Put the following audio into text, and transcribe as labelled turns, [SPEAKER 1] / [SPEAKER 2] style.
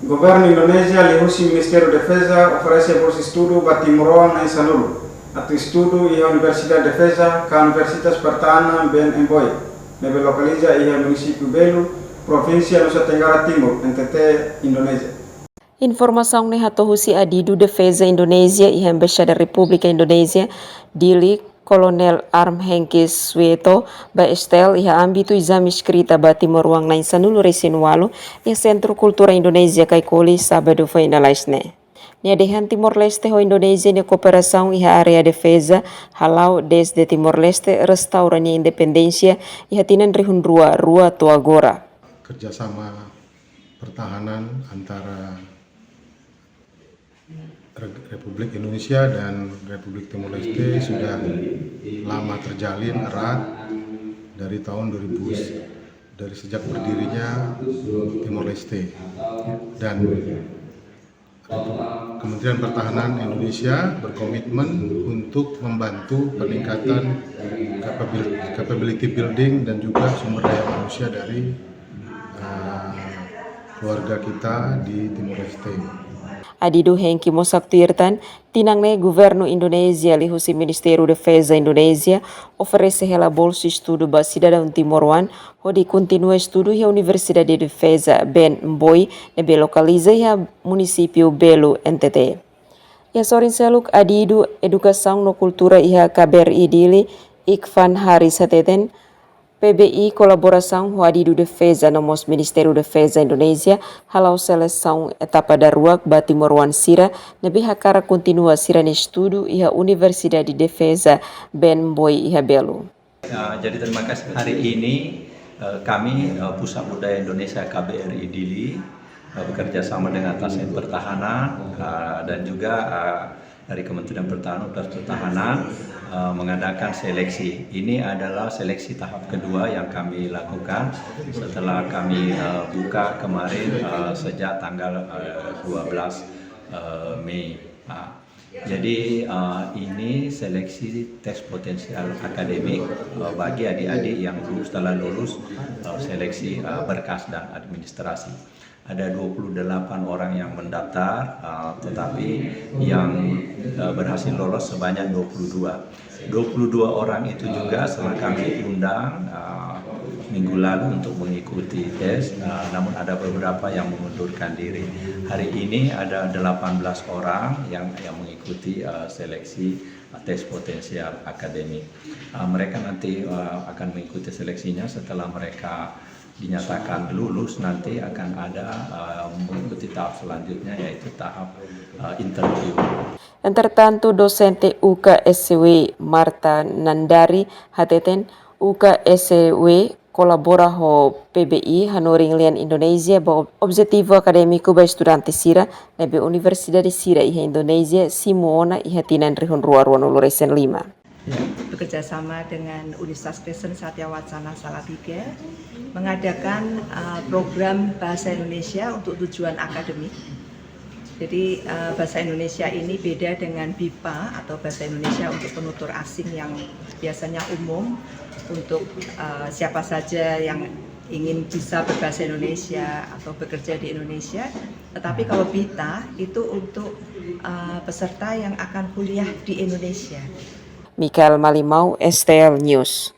[SPEAKER 1] Governo Indonesia lihusi Ministério da Defesa oferece bolsa estudo Batimoroang na Sanulu. Atau estudo ia Universidade Defesa ka Universitas Pertahanan Ben Emboy. Nebe lokaliza ia município Belu, Província Nusa Tenggara Timur, NTT, Indonesia.
[SPEAKER 2] Informação ni hatohusi Adidu Defesa Indonesia e Embaixada República Indonesia Dili Kolonel Arm Henkis Sueto ba Estel iha ambito exame escrita ba Timor-Wang na Sanulu Resinualo e Centro Cultura Indonesia kai Koli sábado foi na Laisne. Niadehan Timor-Leste ho Indonesia ni kooperação iha area defesa halau desde Timor-Leste restaurania independensia iha tinan rihun rua to agora.
[SPEAKER 3] Kerjasama pertahanan antara Republik Indonesia dan Republik Timor Leste sudah lama terjalin erat dari tahun 2000, dari sejak berdirinya Timor Leste, dan Kementerian Pertahanan Indonesia berkomitmen untuk membantu peningkatan capability building dan juga sumber daya manusia dari keluarga kita di Timor Leste.
[SPEAKER 2] Adidu Henki Mosaktirtan, tinangne Governo Indonesia lihusi Ministério Defesa Indonesia oferece hela bolsa estudo ba cidadão Timor-Wan hodi continua estudo ya Universidade de Defesa Ben Mboy nebe lokaliza ya município Belu NTT. Ya sorin seluk Adidu Edukação no Kultura iha KBRI Dili Ikvan Haris Hateten PBI kolaboração com Adidu Defesa nomos Ministério Defesa Indonesia halau seleção etapa daruak ba Timor-Wan Sira nebe hakara continua sira ne estudo iha Universidade de Defesa Ben Mboy iha Belu.
[SPEAKER 4] Jadi terima kasih hari ini kami Pusat Budaya Indonesia KBRI Dili bekerja sama dengan Tasmen Pertahanan dan juga dari Kementerian Pertahanan mengadakan seleksi. Ini adalah seleksi tahap kedua yang kami lakukan setelah kami buka kemarin sejak tanggal 12 Mei. Jadi ini seleksi tes potensial akademik bagi adik-adik yang telah lulus seleksi berkas dan administrasi. Ada 28 orang yang mendaftar, tetapi yang berhasil lolos sebanyak 22. 22 orang itu juga setelah kami undang minggu lalu untuk mengikuti tes, namun ada beberapa yang mengundurkan diri. Hari ini ada 18 orang yang mengikuti seleksi tes potensial akademik. Mereka nanti akan mengikuti seleksinya setelah mereka dinyatakan lulus, nanti akan ada mengikuti tahap selanjutnya yaitu tahap interview.
[SPEAKER 2] Entretanto, docente UKSW Marta Nandari Hateten UKSW colabora ho PBI Hanoring Lian Indonesia ba objetivo akademiko ba estudante Sira nebe Universidade Sira iha Indonesia Simona iha tinan rihun ruan Loresen 5.
[SPEAKER 5] Bekerja sama dengan Universitas Kristen Satya Wacana Salatiga mengadakan program Bahasa Indonesia untuk tujuan akademik. Jadi Bahasa Indonesia ini beda dengan BIPA atau Bahasa Indonesia untuk penutur asing yang biasanya umum untuk siapa saja yang ingin bisa berbahasa Indonesia atau bekerja di Indonesia. Tetapi kalau BITA itu untuk peserta yang akan kuliah di Indonesia.
[SPEAKER 2] Mikael Malimau, STL News.